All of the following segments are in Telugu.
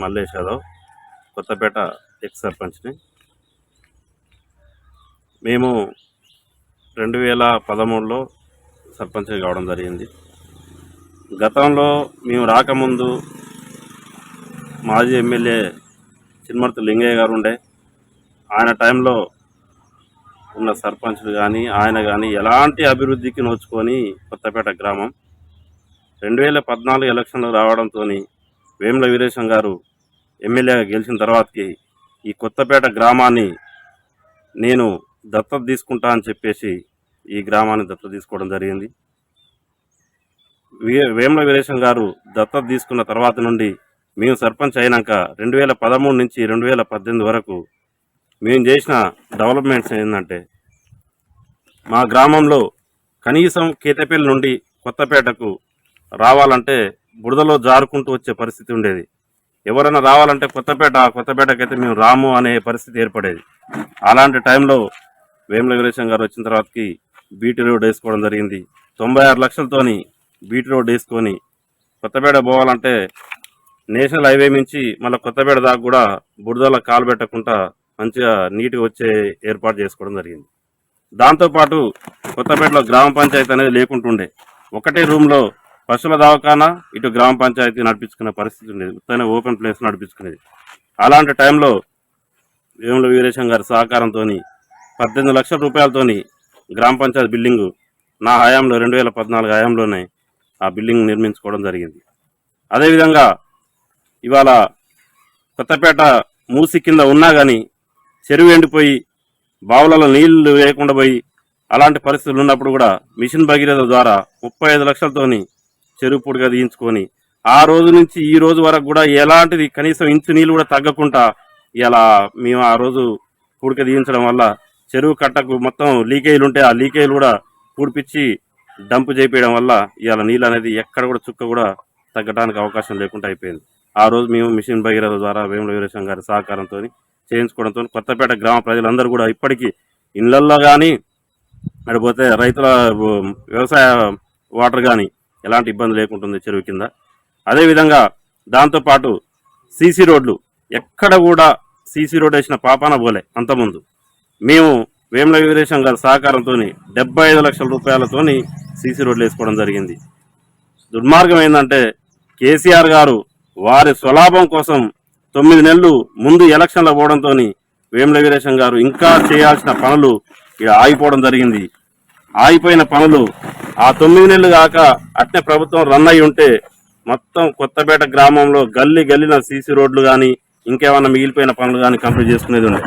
మల్లేష్ యాదవ్, కొత్తపేట ఎక్స్ సర్పంచ్ని. మేము 2013లో సర్పంచ్ కావడం జరిగింది. గతంలో మేము రాకముందు మాజీ ఎమ్మెల్యే చిన్మర్తి లింగయ్య గారు ఉండే. ఆయన టైంలో ఉన్న సర్పంచ్లు కానీ ఆయన కానీ ఎలాంటి అభివృద్ధికి నోచుకొని కొత్తపేట గ్రామం 2014 ఎలక్షన్లు రావడంతో వేముల వీరేశం గారు ఎమ్మెల్యేగా గెలిచిన తర్వాతకి ఈ కొత్తపేట గ్రామాన్ని నేను దత్తత తీసుకుంటా అని చెప్పేసి ఈ గ్రామాన్ని దత్తత తీసుకోవడం జరిగింది. వేముల వీరేశం గారు దత్తత తీసుకున్న తర్వాత నుండి మేము సర్పంచ్ అయినాక 2013 నుంచి 2018 వరకు మేము చేసిన డెవలప్మెంట్స్ ఏంటంటే, మా గ్రామంలో కనీసం కేతపల్లి నుండి కొత్తపేటకు రావాలంటే బురదలో జారుకుంటూ వచ్చే పరిస్థితి ఉండేది. ఎవరైనా రావాలంటే కొత్తపేటకైతే మేము రాము అనే పరిస్థితి ఏర్పడేది. అలాంటి టైంలో వేముల వీరేశం గారు వచ్చిన తర్వాతకి బీటీ రోడ్ వేసుకోవడం జరిగింది. 96 లక్షలతోని బీటీ రోడ్ వేసుకొని కొత్తపేట పోవాలంటే నేషనల్ హైవే నుంచి మళ్ళీ కొత్తపేట దాకా కూడా బురదలో కాలు పెట్టకుండా మంచిగా నీట్గా వచ్చే ఏర్పాటు చేసుకోవడం జరిగింది. దాంతోపాటు కొత్తపేటలో గ్రామ పంచాయతీ అనేది లేకుంటుండే. ఒకటే రూమ్లో పశువుల దవాఖానా, ఇటు గ్రామ పంచాయతీ నడిపించుకునే పరిస్థితి ఉండేది. మొత్తం ఓపెన్ ప్లేస్ నడిపించుకునేది. అలాంటి టైంలో వేముల వీరేశం గారి సహకారంతో 18 లక్షల రూపాయలతోని గ్రామ పంచాయతీ బిల్డింగు నా హయాంలో 2014 హయాంలోనే ఆ బిల్డింగ్ నిర్మించుకోవడం జరిగింది. అదేవిధంగా ఇవాళ కొత్తపేట మూసి కింద ఉన్నా కానీ చెరువు ఎండిపోయి బావులలో నీళ్లు వేయకుండా పోయి అలాంటి పరిస్థితులు ఉన్నప్పుడు కూడా మిషన్ భగీరథ ద్వారా 35 లక్షలతోని చెరువు పూడిగా తీయించుకొని ఆ రోజు నుంచి ఈ రోజు వరకు కూడా ఎలాంటిది కనీసం ఇంచు నీళ్ళు కూడా తగ్గకుండా ఇలా మేము ఆ రోజు పూడిక తీయించడం వల్ల చెరువు కట్టకు మొత్తం లీకేజీలు ఉంటే ఆ లీకేజీలు కూడా పూడిపించి డంప్ చేయించడం వల్ల ఇవాళ నీళ్ళు అనేది ఎక్కడ కూడా చుక్క కూడా తగ్గడానికి అవకాశం లేకుండా అయిపోయింది. ఆ రోజు మేము మిషన్ భగీరథ ద్వారా వేముల వీరేశం గారి సహకారంతో చేయించుకోవడంతో కొత్తపేట గ్రామ ప్రజలందరూ కూడా ఇప్పటికీ ఇళ్లల్లో కానీ అడిపోతే రైతుల వ్యవసాయ వాటర్ కానీ ఎలాంటి ఇబ్బంది లేకుంటుంది చెరువు కింద. అదేవిధంగా దాంతోపాటు సీసీ రోడ్లు ఎక్కడ కూడా సీసీ రోడ్ వేసిన పాపాన పోలే. అంతకుముందు మేము వేముల వీరేశం గారి సహకారంతో 75 లక్షల రూపాయలతోని సీసీ రోడ్లు వేసుకోవడం జరిగింది. దుర్మార్గం ఏంటంటే కేసీఆర్ గారు వారి స్వలాభం కోసం 9 నెలలు ముందు ఎలక్షన్లో పోవడంతో వేముల వీరేశం గారు ఇంకా చేయాల్సిన పనులు ఆగిపోవడం జరిగింది. ఆగిపోయిన పనులు ఆ 9 నెలలు కాక అట్నే ప్రభుత్వం రన్ అయి ఉంటే మొత్తం కొత్తపేట గ్రామంలో గల్లీ గల్లిన సీసీ రోడ్లు కానీ ఇంకేమన్నా మిగిలిపోయిన పనులు కానీ కంప్లీట్ చేసుకునేది ఉండే.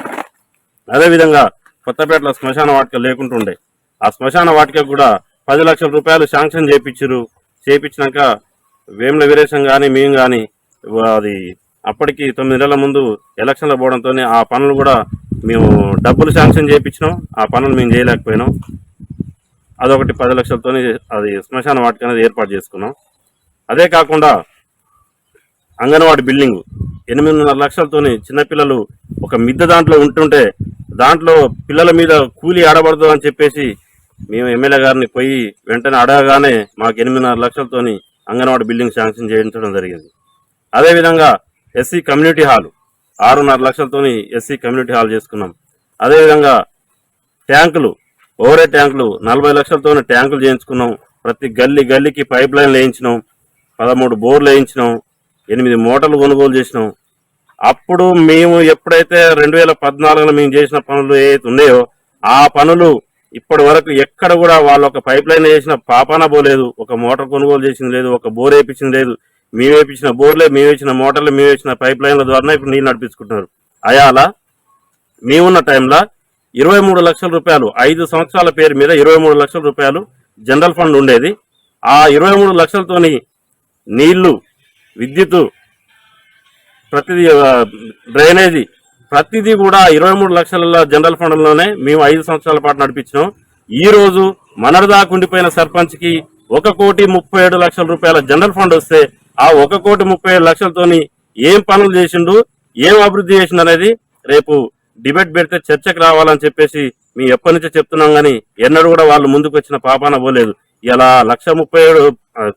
అదేవిధంగా కొత్తపేటలో శ్మశాన వాటిక లేకుంటుండే. ఆ శ్మశాన వాటిక కూడా 10 లక్షల రూపాయలు శాంక్షన్ చేయించినాక వేముల వీరేశం కానీ మేము కానీ అది అప్పటికి 9 నెలల ముందు ఎలక్షన్లో పోవడంతో ఆ పనులు కూడా మేము డబ్బులు శాంక్షన్ చేయించినాం. ఆ పనులు మేము చేయలేకపోయినాం. అదొకటి 10 లక్షలతో అది శ్మశాన వాటిక అనేది ఏర్పాటు చేసుకున్నాం. అదే కాకుండా అంగన్వాడీ బిల్డింగు 8.5 లక్షలతో చిన్నపిల్లలు ఒక మిద్దె దాంట్లో ఉంటుంటే దాంట్లో పిల్లల మీద కూలీ ఆడబడదు అని చెప్పేసి మేము ఎమ్మెల్యే గారిని పోయి వెంటనే అడగగానే మాకు 8.5 లక్షలతో అంగన్వాడీ బిల్డింగ్ శాంక్షన్ చేయించడం జరిగింది. అదేవిధంగా ఎస్సీ కమ్యూనిటీ హాల్ 6.5 లక్షలతో ఎస్సీ కమ్యూనిటీ హాల్ చేసుకున్నాం. అదేవిధంగా ట్యాంకులు, ఓవరే ట్యాంకులు 40 లక్షలతో ట్యాంకులు చేయించుకున్నాం. ప్రతి గల్లీకి పైప్ లైన్లు వేయించినాం. 13 బోర్లు వేయించినాం. 8 మోటార్లు కొనుగోలు చేసినాం. అప్పుడు మేము ఎప్పుడైతే 2014లో మేము చేసిన పనులు ఏవైతే ఉన్నాయో ఆ పనులు ఇప్పటి వరకు ఎక్కడ కూడా వాళ్ళు ఒక పైప్ లైన్ వేసిన పాపాన పోలేదు. ఒక మోటార్ కొనుగోలు చేసింది లేదు, ఒక బోర్ వేయించింది లేదు. మేము వేయించిన బోర్లే, మేము వేసిన మోటార్లు, మేము వేసిన పైప్ లైన్ల ద్వారా ఇప్పుడు నీళ్ళు నడిపించుకుంటున్నారు. అయాలా మేమున్న టైంలో 23 లక్షల రూపాయలు 5 సంవత్సరాల పేరు మీద 23 లక్షల రూపాయలు జనరల్ ఫండ్ ఉండేది. ఆ 23 లక్షలతోని నీళ్లు, విద్యుత్, ప్రతిదీ డ్రైనేజీ ప్రతిదీ కూడా 23 లక్షల జనరల్ ఫండ్లోనే మేము 5 సంవత్సరాల పాటు నడిపించినాం. ఈ రోజు మనరదాకా ఉండిపోయిన సర్పంచ్కి 1,37 లక్షల రూపాయల జనరల్ ఫండ్ వస్తే ఆ 1,37 లక్షలతోని ఏం పనులు చేసిండు, ఏం అభివృద్ధి చేసిండు అనేది రేపు డిబేట్ పెడితే చర్చకు రావాలని చెప్పేసి మేము ఎప్పటి నుంచో చెప్తున్నాం. కానీ ఎన్నడూ కూడా వాళ్ళు ముందుకు వచ్చిన పాపాన పోలేదు. ఇలా 1,37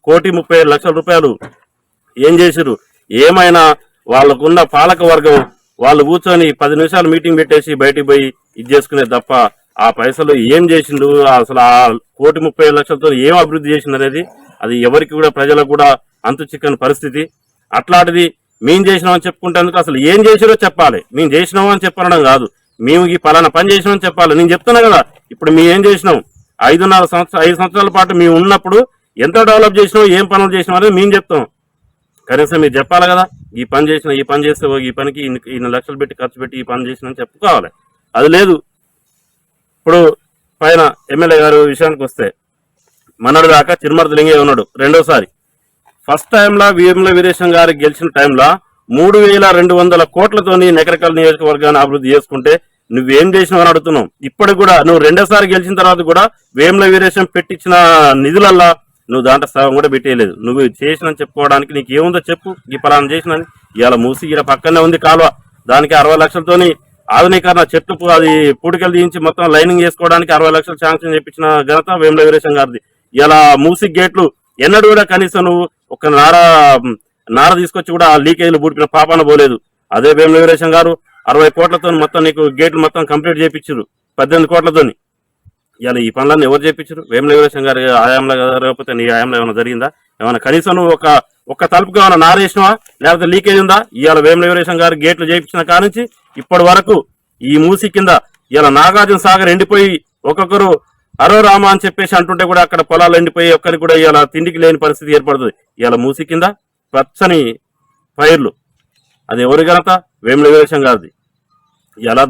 కోటి 37 లక్షల రూపాయలు ఏం చేసిరు? ఏమైనా వాళ్ళకున్న పాలక వర్గం వాళ్ళు కూర్చొని 10 నిమిషాలు మీటింగ్ పెట్టేసి బయటికి పోయి ఇది చేసుకునే తప్ప ఆ పైసలు ఏం చేసిండు, అసలు ఆ 1,35,00,000తో ఏం అభివృద్ధి చేసింది అనేది అది ఎవరికి కూడా ప్రజలకు కూడా అంతు చిక్కని పరిస్థితి. అట్లాంటిది మేము చేసినామని చెప్పుకుంటేందుకు అసలు ఏం చేసిరో చెప్పాలి. మేము చేసినామని చెప్పడం కాదు, మేము ఈ పలానా పని చేసినామని చెప్పాలి. నేను చెప్తున్నా కదా, ఇప్పుడు మేము ఏం చేసినాం 5 సంవత్సరాల పాటు మేము ఉన్నప్పుడు ఎంత డెవలప్ చేసినాం, ఏం పనులు చేసినాం అనేది మేము చెప్తాం. కనీసం మీరు చెప్పాలి కదా, ఈ పని చేసిన, ఈ పని చేస్తే ఈ పనికి ఇన్ని లక్షలు పెట్టి ఖర్చు పెట్టి ఈ పని చేసిన చెప్పుకోవాలి. అది లేదు. ఇప్పుడు పైన ఎమ్మెల్యే గారు విషయానికి వస్తే మనడు దాకా చిరుమర్తి లింగయ్య ఉన్నాడు రెండోసారి. ఫస్ట్ టైంలో వేముల వీరేశం గారికి గెలిచిన టైంలో 3,200 కోట్లతోని నకరికల్ నియోజకవర్గాన్ని అభివృద్ధి చేసుకుంటే నువ్వేం చేసినావు అని అడుగుతున్నావు. ఇప్పటికి కూడా నువ్వు రెండోసారి గెలిచిన తర్వాత కూడా వేముల వీరేశం పెట్టించిన నిధులల్లా నువ్వు దాంట్లో సగం కూడా పెట్టేయలేదు. నువ్వు చేసిన చెప్పుకోవడానికి నీకు ఏముందో చెప్పు, ఈ పలానా చేసినని. ఇవాళ మూసి ఇలా పక్కనే ఉంది కాలువ, దానికి 60 లక్షలతోని ఆధునీకరణ చెట్లు అది పూడికలు తీయించి మొత్తం లైనింగ్ చేసుకోవడానికి 60 లక్షలు శాంక్షన్ చేయించిన ఘనత వేముల వీరేశం గారిది. ఇలా మూసి గేట్లు ఎన్నడూ కూడా కనీసం నువ్వు ఒక నార తీసుకొచ్చి కూడా ఆ లీకేజీలు పూడిపిన పాపాన పోలేదు. అదే వేముల వీరేశం గారు 60 కోట్లతో మొత్తం నీకు గేట్లు మొత్తం కంప్లీట్ చేయించారు 18 కోట్లతోని. ఇలా ఈ పనులన్నీ ఎవరు చేయించారు? వేముల వీరేశం గారి ఆయాంలో లేకపోతే నీ ఆయాంలో ఏమైనా జరిగిందా? ఏమైనా కనీసం నువ్వు ఒక తలుపుకి ఏమైనా నార వేసినావా, లేకపోతే లీకేజ్ ఉందా? ఇవాళ వేముల వీరేశం గారు గేట్లు చేయించిన కానుంచి ఇప్పటి వరకు ఈ మూసి కింద ఇలా నాగార్జున సాగర్ ఎండిపోయి ఒక్కొక్కరు అరో రామ అని చెప్పేసి అంటుంటే కూడా అక్కడ పొలాలు ఎండిపోయి ఒక్కరికి కూడా ఇలా తిండికి లేని పరిస్థితి ఏర్పడుతుంది. ఇలా మూసి కింద పచ్చని పైర్లు, అది ఎవరి ఘనత? వేముల వీరేశం గారిది. ఇలా